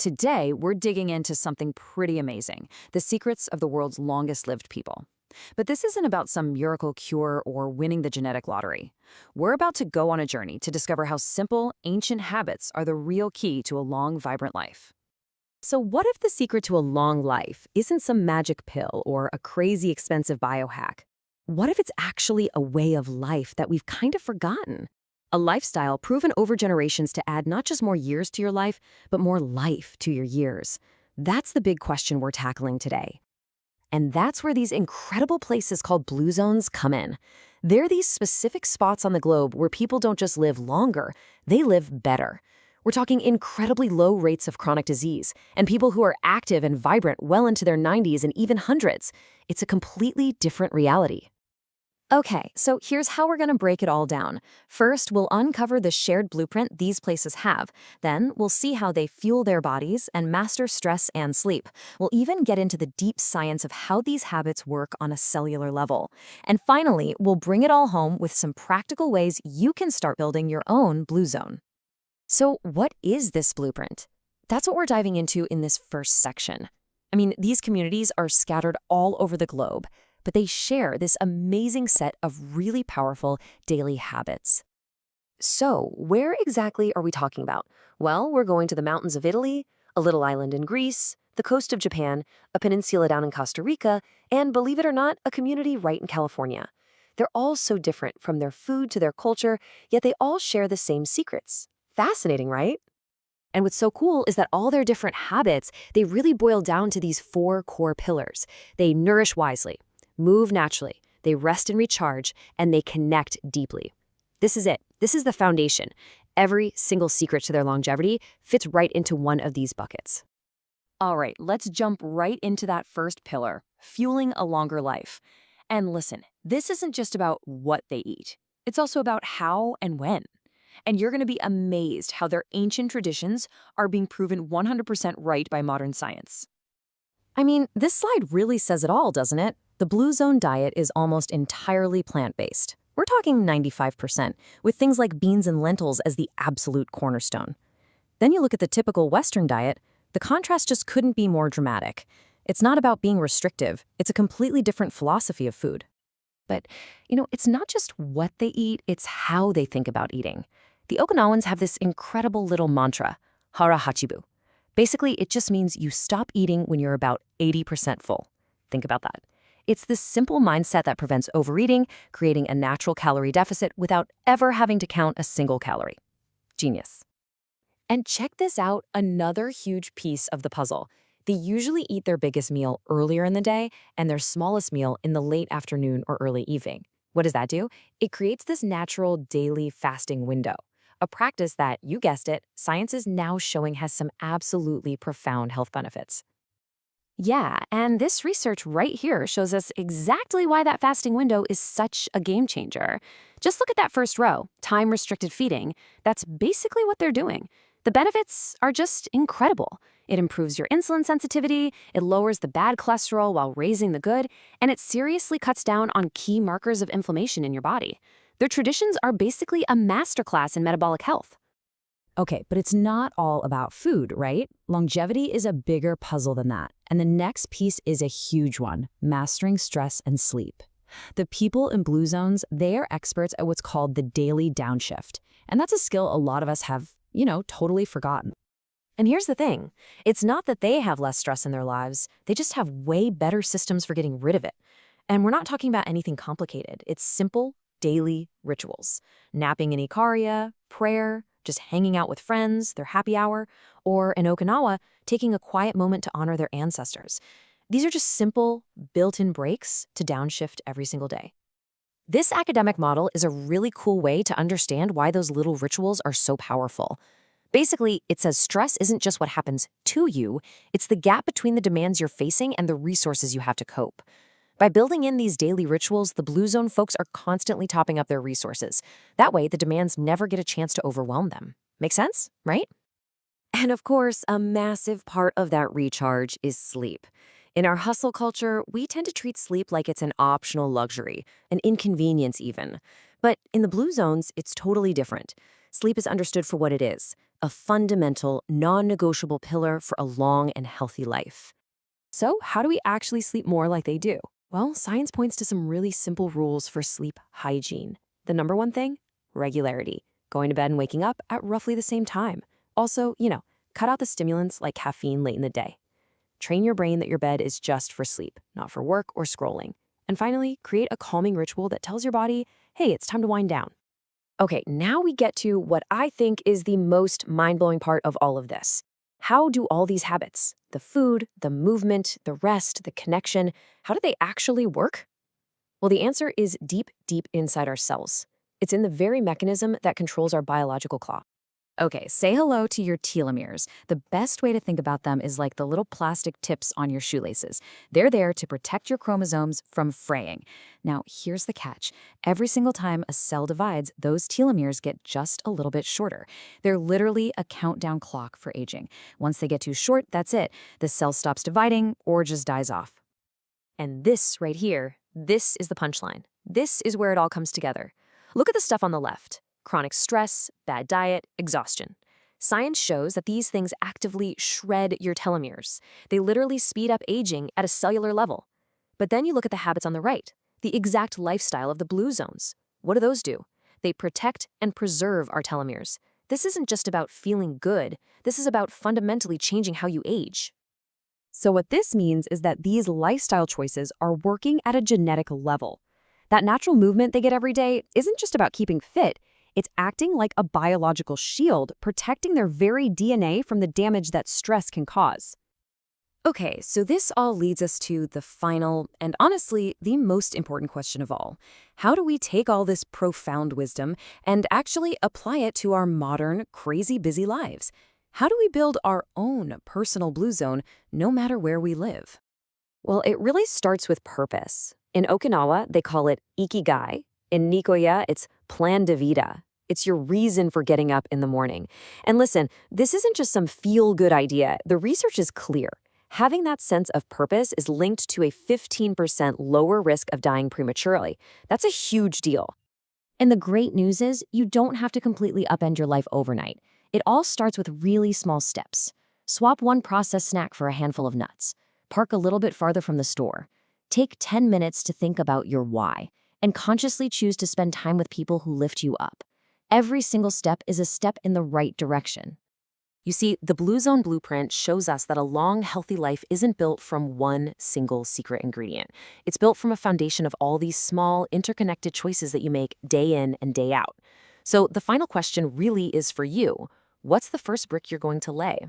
Today, we're digging into something pretty amazing, the secrets of the world's longest-lived people. But this isn't about some miracle cure or winning the genetic lottery. We're about to go on a journey to discover how simple, ancient habits are the real key to a long, vibrant life. So what if the secret to a long life isn't some magic pill or a crazy expensive biohack? What if it's actually a way of life that we've kind of forgotten? A lifestyle proven over generations to add not just more years to your life, but more life to your years. That's the big question we're tackling today. And that's where these incredible places called Blue Zones come in. They're these specific spots on the globe where people don't just live longer, they live better. We're talking incredibly low rates of chronic disease and people who are active and vibrant well into their 90s and even hundreds. It's a completely different reality. Okay, so here's how we're going to break it all down. First, we'll uncover the shared blueprint these places have. Then, we'll see how they fuel their bodies and master stress and sleep. We'll even get into the deep science of how these habits work on a cellular level. And finally, we'll bring it all home with some practical ways you can start building your own Blue Zone. So, what is this blueprint? That's what we're diving into in this first section. These communities are scattered all over the globe, but they share this amazing set of really powerful daily habits. So, where exactly are we talking about? Well, we're going to the mountains of Italy, a little island in Greece, the coast of Japan, a peninsula down in Costa Rica, and believe it or not, a community right in California. They're all so different from their food to their culture, yet they all share the same secrets. Fascinating, right? And what's so cool is that all their different habits, they really boil down to these four core pillars. They nourish wisely, move naturally, they rest and recharge, and they connect deeply. This is it. This is the foundation. Every single secret to their longevity fits right into one of these buckets. All right, let's jump right into that first pillar, fueling a longer life. And listen, this isn't just about what they eat. It's also about how and when. And you're going to be amazed how their ancient traditions are being proven 100% right by modern science. This slide really says it all, doesn't it? The Blue Zone diet is almost entirely plant-based. We're talking 95%, with things like beans and lentils as the absolute cornerstone. Then you look at the typical Western diet, the contrast just couldn't be more dramatic. It's not about being restrictive, it's a completely different philosophy of food. But, it's not just what they eat, it's how they think about eating. The Okinawans have this incredible little mantra, hara hachibu. Basically, it just means you stop eating when you're about 80% full. Think about that. It's this simple mindset that prevents overeating, creating a natural calorie deficit without ever having to count a single calorie. Genius. And check this out, another huge piece of the puzzle. They usually eat their biggest meal earlier in the day and their smallest meal in the late afternoon or early evening. What does that do? It creates this natural daily fasting window, a practice that, you guessed it, science is now showing has some absolutely profound health benefits. Yeah, and this research right here shows us exactly why that fasting window is such a game changer. Just look at that first row, time-restricted feeding. That's basically what they're doing. The benefits are just incredible. It improves your insulin sensitivity, it lowers the bad cholesterol while raising the good, and it seriously cuts down on key markers of inflammation in your body. Their traditions are basically a masterclass in metabolic health. Okay, but it's not all about food, right? Longevity is a bigger puzzle than that. And the next piece is a huge one, mastering stress and sleep. The people in Blue Zones, they are experts at what's called the daily downshift. And that's a skill a lot of us have, totally forgotten. And here's the thing. It's not that they have less stress in their lives. They just have way better systems for getting rid of it. And we're not talking about anything complicated. It's simple, daily rituals. Napping in Ikaria, prayer, just hanging out with friends, their happy hour, or in Okinawa, taking a quiet moment to honor their ancestors. These are just simple, built-in breaks to downshift every single day. This academic model is a really cool way to understand why those little rituals are so powerful. Basically, it says stress isn't just what happens to you, it's the gap between the demands you're facing and the resources you have to cope. By building in these daily rituals, the Blue Zone folks are constantly topping up their resources. That way, the demands never get a chance to overwhelm them. Make sense, right? And of course, a massive part of that recharge is sleep. In our hustle culture, we tend to treat sleep like it's an optional luxury, an inconvenience even. But in the Blue Zones, it's totally different. Sleep is understood for what it is, a fundamental, non-negotiable pillar for a long and healthy life. So, how do we actually sleep more like they do? Well, science points to some really simple rules for sleep hygiene. The number one thing? Regularity. Going to bed and waking up at roughly the same time. Also, cut out the stimulants like caffeine late in the day. Train your brain that your bed is just for sleep, not for work or scrolling. And finally, create a calming ritual that tells your body, hey, it's time to wind down. Okay, now we get to what I think is the most mind-blowing part of all of this. How do all these habits, the food, the movement, the rest, the connection, how do they actually work? Well, the answer is deep, deep inside our cells. It's in the very mechanism that controls our biological clock. Okay, say hello to your telomeres. The best way to think about them is like the little plastic tips on your shoelaces. They're there to protect your chromosomes from fraying. Now, here's the catch. Every single time a cell divides, those telomeres get just a little bit shorter. They're literally a countdown clock for aging. Once they get too short, that's it. The cell stops dividing or just dies off. And this right here, this is the punchline. This is where it all comes together. Look at the stuff on the left. Chronic stress, bad diet, exhaustion. Science shows that these things actively shred your telomeres. They literally speed up aging at a cellular level. But then you look at the habits on the right, the exact lifestyle of the blue zones. What do those do? They protect and preserve our telomeres. This isn't just about feeling good. This is about fundamentally changing how you age. So what this means is that these lifestyle choices are working at a genetic level. That natural movement they get every day isn't just about keeping fit. It's acting like a biological shield, protecting their very DNA from the damage that stress can cause. Okay, so this all leads us to the final, and honestly, the most important question of all. How do we take all this profound wisdom and actually apply it to our modern, crazy busy lives? How do we build our own personal blue zone, no matter where we live? Well, it really starts with purpose. In Okinawa, they call it ikigai. In Nicoya, it's plan de vida. It's your reason for getting up in the morning. And listen, this isn't just some feel-good idea. The research is clear. Having that sense of purpose is linked to a 15% lower risk of dying prematurely. That's a huge deal. And the great news is you don't have to completely upend your life overnight. It all starts with really small steps. Swap one processed snack for a handful of nuts. Park a little bit farther from the store. Take 10 minutes to think about your why, and consciously choose to spend time with people who lift you up. Every single step is a step in the right direction. You see, the Blue Zone Blueprint shows us that a long, healthy life isn't built from one single secret ingredient. It's built from a foundation of all these small, interconnected choices that you make day in and day out. So the final question really is for you. What's the first brick you're going to lay?